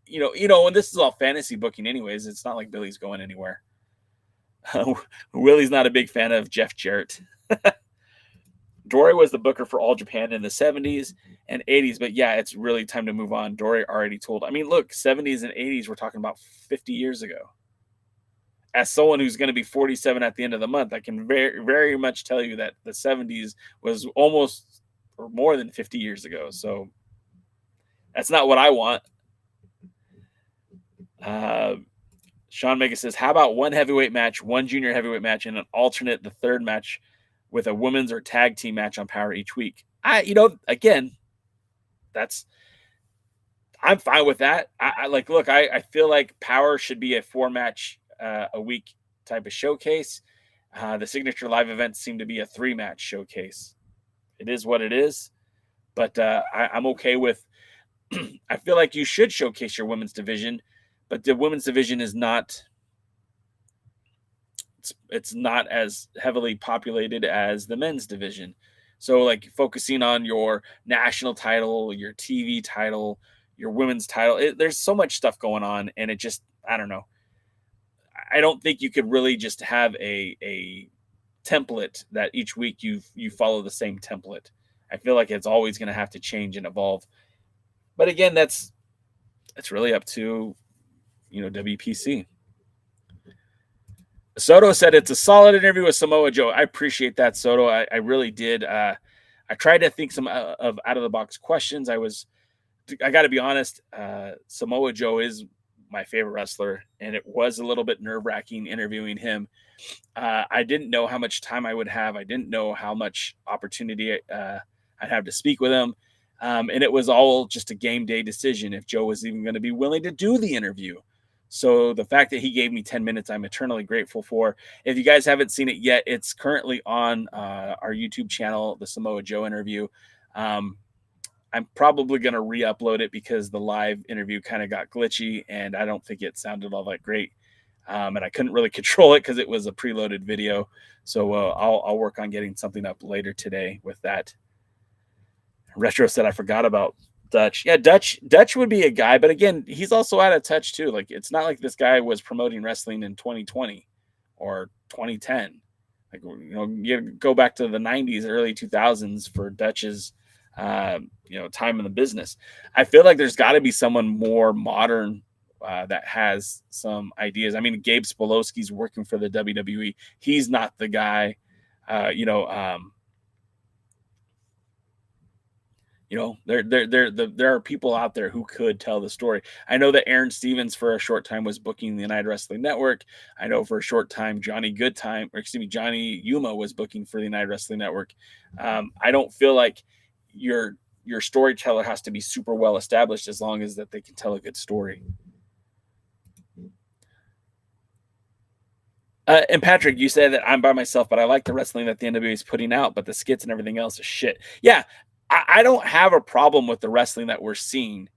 and this is all fantasy booking anyways. It's not like Billy's going anywhere. Willie's not a big fan of Jeff Jarrett. Dory was the booker for All Japan in the 70s and 80s, but yeah, it's really time to move on. Dory already told. I mean, look, 70s and 80s, we're talking about 50 years ago. As someone who's going to be 47 at the end of the month, I can very, very much tell you that the 70s was almost or more than 50 years ago. So that's not what I want. Sean Mega says, how about one heavyweight match, one junior heavyweight match, and an alternate, the third match with a women's or tag team match on Power each week? Again, I'm fine with that. I feel like Power should be a 4-match a week type of showcase. The signature live events seem to be a 3-match showcase. It is what it is, but I'm okay with, I feel like you should showcase your women's division, but the women's division is not, it's not as heavily populated as the men's division. So like focusing on your national title, your TV title, your women's title, there's so much stuff going on, and it just, I don't know. I don't think you could really just have a template that each week you follow the same template. I feel like it's always going to have to change and evolve. But again, that's really up to, WPC. Soto said it's a solid interview with Samoa Joe. I appreciate that, Soto. I really did. I tried to think some of out of the box questions. I got to be honest. Samoa Joe is my favorite wrestler, and it was a little bit nerve-wracking interviewing him. I didn't know how much time I would have. I didn't know how much opportunity I'd have to speak with him. And it was all just a game day decision if Joe was even going to be willing to do the interview. So the fact that he gave me 10 minutes, I'm eternally grateful for. If you guys haven't seen it yet, it's currently on our YouTube channel, the Samoa Joe interview. I'm probably going to re-upload it because the live interview kind of got glitchy, and I don't think it sounded all that great. And I couldn't really control it because it was a preloaded video. So I'll work on getting something up later today with that. Retro said, I forgot about Dutch. Yeah, Dutch would be a guy, but again, he's also out of touch too. Like, it's not like this guy was promoting wrestling in 2020 or 2010. Like, you go back to the 90s, early 2000s for Dutch's, time in the business. I feel like there's got to be someone more modern that has some ideas. I mean, Gabe Spolowski's working for the WWE. He's not the guy. There are people out there who could tell the story. I know that Aaron Stevens for a short time was booking the United Wrestling Network. I know for a short time Johnny Yuma was booking for the United Wrestling Network. I don't feel like your storyteller has to be super well established as long as that they can tell a good story. And Patrick, you said that I'm by myself, but I like the wrestling that the NWA is putting out, but the skits and everything else is shit. Yeah, I don't have a problem with the wrestling that we're seeing.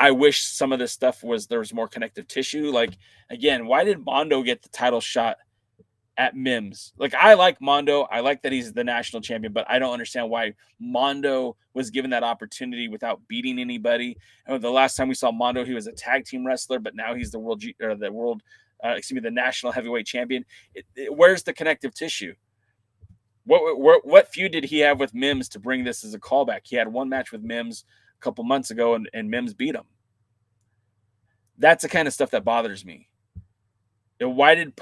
I wish some of this stuff there was more connective tissue. Like, again, why did Mondo get the title shot at Mims? Like, I like Mondo. I like that he's the national champion, but I don't understand why Mondo was given that opportunity without beating anybody. And the last time we saw Mondo, he was a tag team wrestler, but now he's the national heavyweight champion. Where's the connective tissue? What feud did he have with Mims to bring this as a callback? He had one match with Mims a couple months ago, and Mims beat him. That's the kind of stuff that bothers me. And why did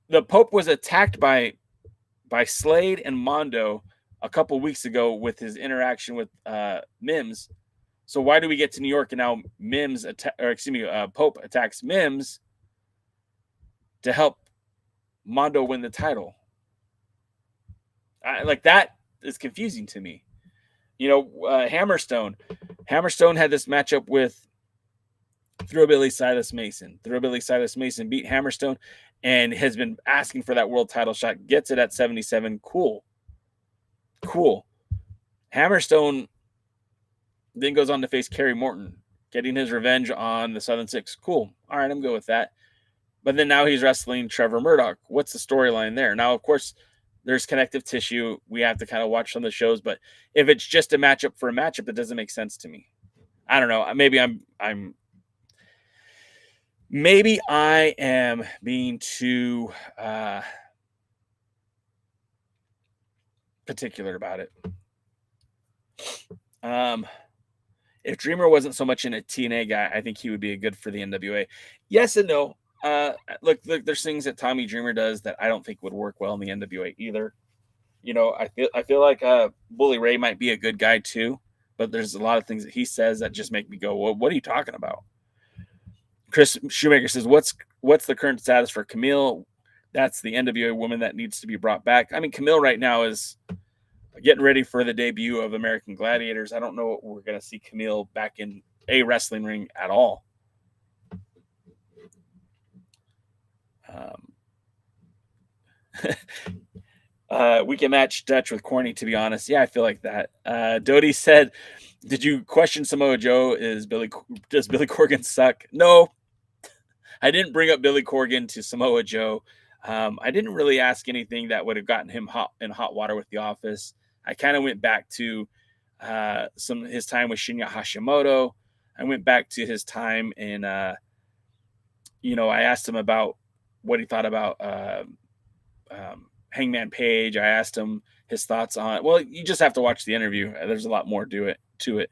the Pope was attacked by Slade and Mondo a couple weeks ago with his interaction with Mims. So why do we get to New York and now Pope attacks Mims to help Mondo win the title? That is confusing to me. Hammerstone had this matchup with Thrillbilly Silas Mason. Thrillbilly Silas Mason beat Hammerstone and has been asking for that world title shot. Gets it at 77. Cool. Hammerstone then goes on to face Kerry Morton, getting his revenge on the Southern Six. Cool. All right, I'm good with that. But then now he's wrestling Trevor Murdoch. What's the storyline there? Now, of course, there's connective tissue. We have to kind of watch some of the shows, but if it's just a matchup for a matchup, it doesn't make sense to me. I don't know. Maybe I am being too particular about it. If Dreamer wasn't so much in a TNA guy, I think he would be a good for the NWA. Yes and no. Look, there's things that Tommy Dreamer does that I don't think would work well in the NWA either. I feel like Bully Ray might be a good guy too, but there's a lot of things that he says that just make me go, well, what are you talking about? Chris Shoemaker says, what's the current status for Camille? That's the NWA woman that needs to be brought back. I mean, Camille right now is getting ready for the debut of American Gladiators. I don't know what we're going to see Camille back in a wrestling ring at all. We can match Dutch with Corny, to be honest. Yeah, I feel like that. Dodie said, did you question Samoa Joe? Does Billy Corgan suck? No, I didn't bring up Billy Corgan to Samoa Joe. I didn't really ask anything that would have gotten him hot water with the office. I kind of went back to his time with Shinya Hashimoto. I went back to his time in, I asked him about what he thought about Hangman Page. I asked him his thoughts on, well, you just have to watch the interview. There's a lot more to it.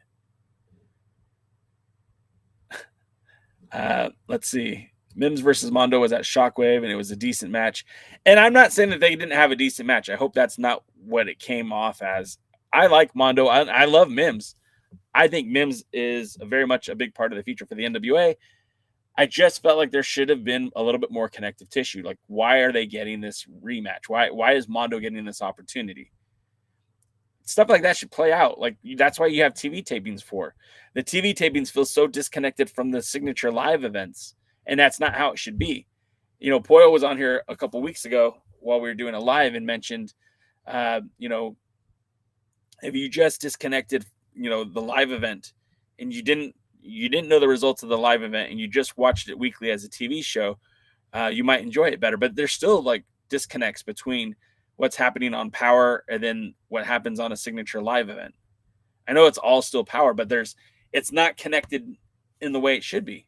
Let's see. Mims versus Mondo was at Shockwave, and it was a decent match. And I'm not saying that they didn't have a decent match. I hope that's not what it came off as. I like Mondo. I love Mims. I think Mims is very much a big part of the future for the NWA. I just felt like there should have been a little bit more connective tissue. Like, why are they getting this rematch? Why is Mondo getting this opportunity? Stuff like that should play out. Like, that's why you have TV tapings for. The TV tapings feel so disconnected from the signature live events, and that's not how it should be. Poyo was on here a couple weeks ago while we were doing a live and mentioned, if you just disconnected, the live event and you didn't know the results of the live event and you just watched it weekly as a TV show, you might enjoy it better. But there's still like disconnects between what's happening on Power and then what happens on a signature live event. I know it's all still Power, but it's not connected in the way it should be.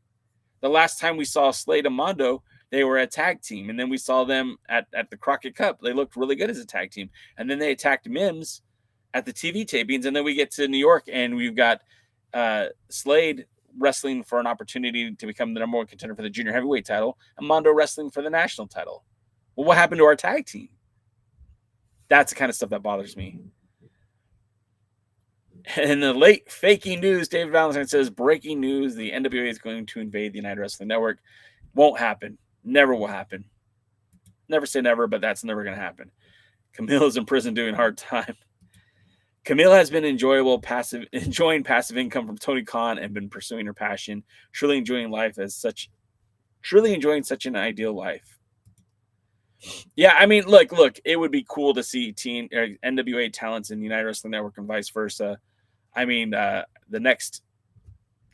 The last time we saw Slade and Mondo, they were a tag team, and then we saw them at the Crockett Cup. They looked really good as a tag team, and then they attacked Mims at the TV tapings, and then we get to New York, and we've got Slade wrestling for an opportunity to become the number one contender for the junior heavyweight title, and Mondo wrestling for the national title. Well, what happened to our tag team? That's the kind of stuff that bothers me. And the late faking news, David Valentine says, breaking news, the NWA is going to invade the United Wrestling Network. Won't happen. Never will happen. Never say never, but that's never going to happen. Camille is in prison doing hard time. Camille has been enjoying passive income from Tony Khan and been pursuing her passion, truly enjoying such an ideal life. Yeah, I mean, look, it would be cool to see NWA talents in the United Wrestling Network and vice versa. I mean, the next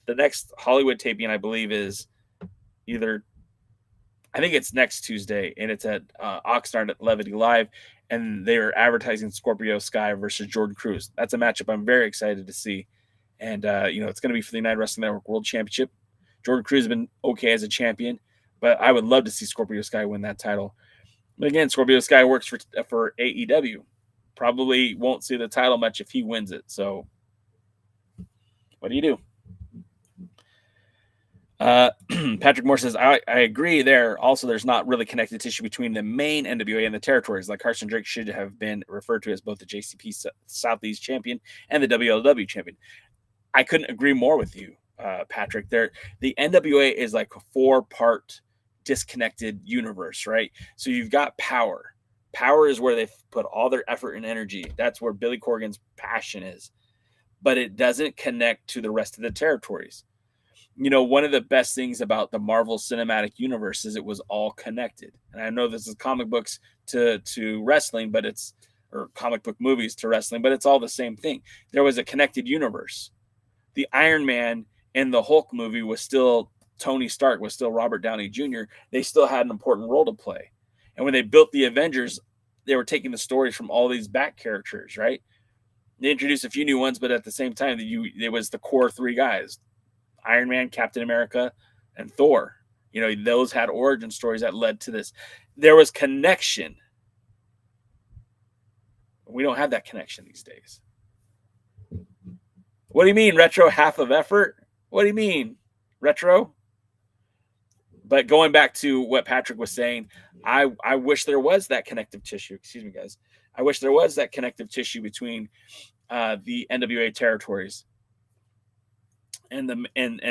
the next Hollywood taping, I believe, is I think it's next Tuesday, and it's at Oxnard at Levity Live, and they're advertising Scorpio Sky versus Jordan Cruz. That's a matchup I'm very excited to see. And, it's going to be for the United Wrestling Network World Championship. Jordan Cruz has been okay as a champion, but I would love to see Scorpio Sky win that title. But again, Scorpio Sky works for AEW. Probably won't see the title much if he wins it. So what do you do? Patrick Moore says, I agree there. Also, there's not really connected tissue between the main NWA and the territories. Like Carson Drake should have been referred to as both the JCP Southeast champion and the WLW champion. I couldn't agree more with you, Patrick. The NWA is like a 4-part disconnected universe, right? So you've got Power. Power is where they've put all their effort and energy. That's where Billy Corgan's passion is. But it doesn't connect to the rest of the territories. One of the best things about the Marvel Cinematic Universe is it was all connected. And I know this is comic books to wrestling, or comic book movies to wrestling, but it's all the same thing. There was a connected universe. The Iron Man in the Hulk movie was still Tony Stark, was still Robert Downey Jr. They still had an important role to play. And when they built the Avengers, they were taking the stories from all these back characters, right? They introduced a few new ones, but at the same time, it was the core 3 guys. Iron Man, Captain America, and Thor. Those had origin stories that led to this. There was connection. We don't have that connection these days. What do you mean, Retro? Half of effort? What do you mean, Retro? But going back to what Patrick was saying, I wish there was that connective tissue. Excuse me, guys. I wish there was that connective tissue between the NWA territories and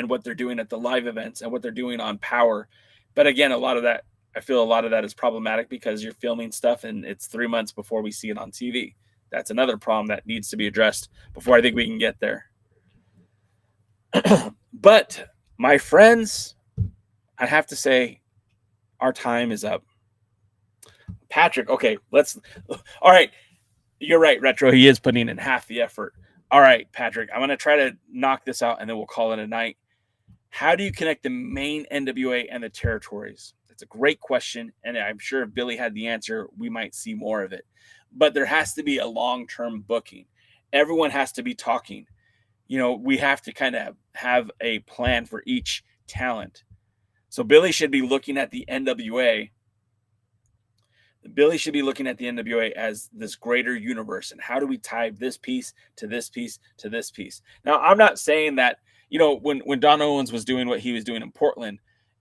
what they're doing at the live events and what they're doing on Power. But again, I feel a lot of that is problematic because you're filming stuff and it's 3 months before we see it on TV. That's another problem that needs to be addressed before I think we can get there. But my friends, I have to say our time is up. Patrick, okay, all right. You're right, Retro. He is putting in half the effort. All right, Patrick, I'm going to try to knock this out, and then we'll call it a night. How do you connect the main NWA and the territories? It's a great question, and I'm sure if Billy had the answer, we might see more of it. But there has to be a long-term booking. Everyone has to be talking. We have to kind of have a plan for each talent. So Billy should be looking at the NWA. Billy should be looking at the NWA as this greater universe. And how do we tie this piece to this piece to this piece? Now, I'm not saying that, when Don Owens was doing what he was doing in Portland,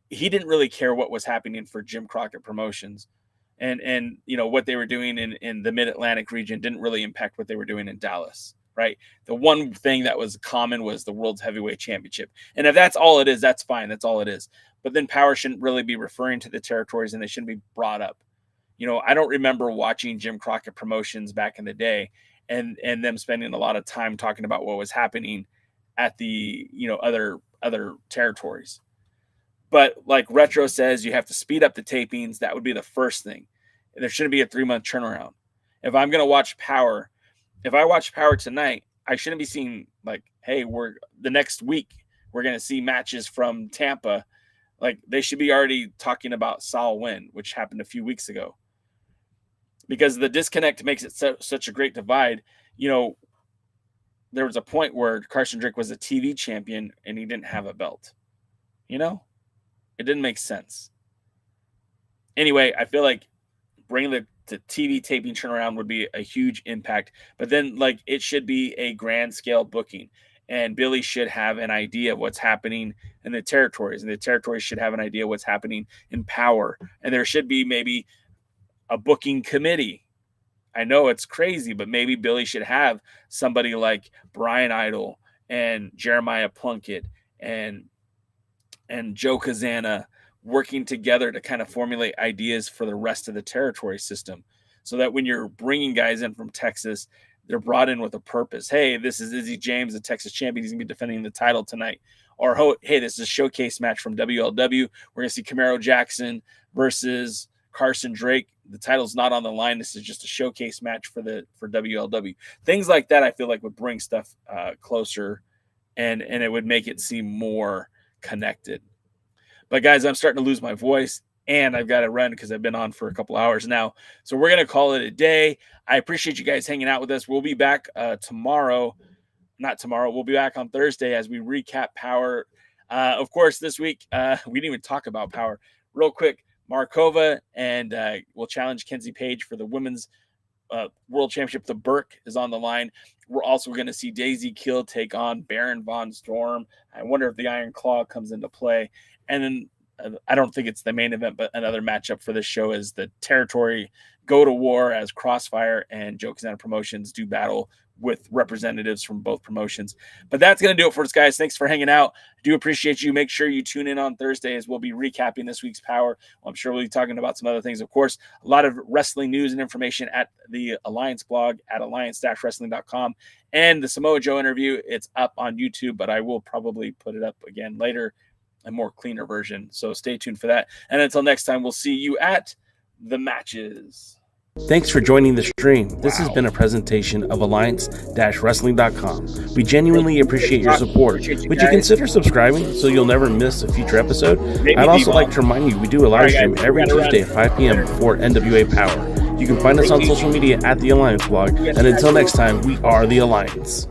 he didn't really care what was happening for Jim Crockett Promotions. And what they were doing in the Mid-Atlantic region didn't really impact what they were doing in Dallas, right? The one thing that was common was the World's Heavyweight Championship. And if that's all it is, that's fine. That's all it is. But then Power shouldn't really be referring to the territories, and they shouldn't be brought up. I don't remember watching Jim Crockett Promotions back in the day and them spending a lot of time talking about what was happening at the, other territories. But like Retro says, you have to speed up the tapings. That would be the first thing. And there shouldn't be a 3-month turnaround. If I'm going to watch Power, if I watch Power tonight, I shouldn't be seeing like, hey, the next week, we're going to see matches from Tampa. Like they should be already talking about Sal Win, which happened a few weeks ago. Because the disconnect makes it such a great divide. There was a point where Carson Drake was a TV champion and he didn't have a belt. It didn't make sense. Anyway, I feel like bringing the TV taping turnaround would be a huge impact. But then, it should be a grand scale booking. And Billy should have an idea of what's happening in the territories. And the territories should have an idea of what's happening in Power. And there should be maybe a booking committee. I know it's crazy, but maybe Billy should have somebody like Brian Idol and Jeremiah Plunkett and Joe Cazana working together to kind of formulate ideas for the rest of the territory system, so that when you're bringing guys in from Texas, they're brought in with a purpose. Hey, this is Izzy James, the Texas champion. He's going to be defending the title tonight. Or, hey, this is a showcase match from WLW. We're going to see Camaro Jackson versus Carson Drake. The title's not on the line. This is just a showcase match for WLW. Things like that, I feel like would bring stuff closer and it would make it seem more connected. But guys, I'm starting to lose my voice, and I've got to run because I've been on for a couple hours now. So we're going to call it a day. I appreciate you guys hanging out with us. We'll be back tomorrow. Not tomorrow. We'll be back on Thursday as we recap Power. Of course, this week, we didn't even talk about Power. Real quick, Markova and will challenge Kenzie Paige for the women's world championship. The Burke is on the line. We're also going to see Daisy Kill take on Baron Von Storm. I wonder if the Iron Claw comes into play. And then I don't think it's the main event, but another matchup for this show is the Territory go to war as Crossfire and Joe Cazana Promotions do battle with representatives from both promotions. But that's going to do it for us, guys. Thanks for hanging out. I do appreciate you. Make sure you tune in on Thursday as we'll be recapping this week's Power. Well, I'm sure we'll be talking about some other things. Of course, a lot of wrestling news and information at the Alliance blog at alliance-wrestling.com. And the Samoa Joe interview, it's up on YouTube, but I will probably put it up again later, a more cleaner version. So stay tuned for that. And until next time, we'll see you at the matches. Thanks for joining the stream. This has been a presentation of alliance-wrestling.com. We genuinely appreciate your support. Would you consider subscribing so you'll never miss a future episode? I'd also like to remind you we do a live stream every Tuesday at 5 p.m. for NWA Power. You can find us on social media at the Alliance blog. And until next time, we are the Alliance.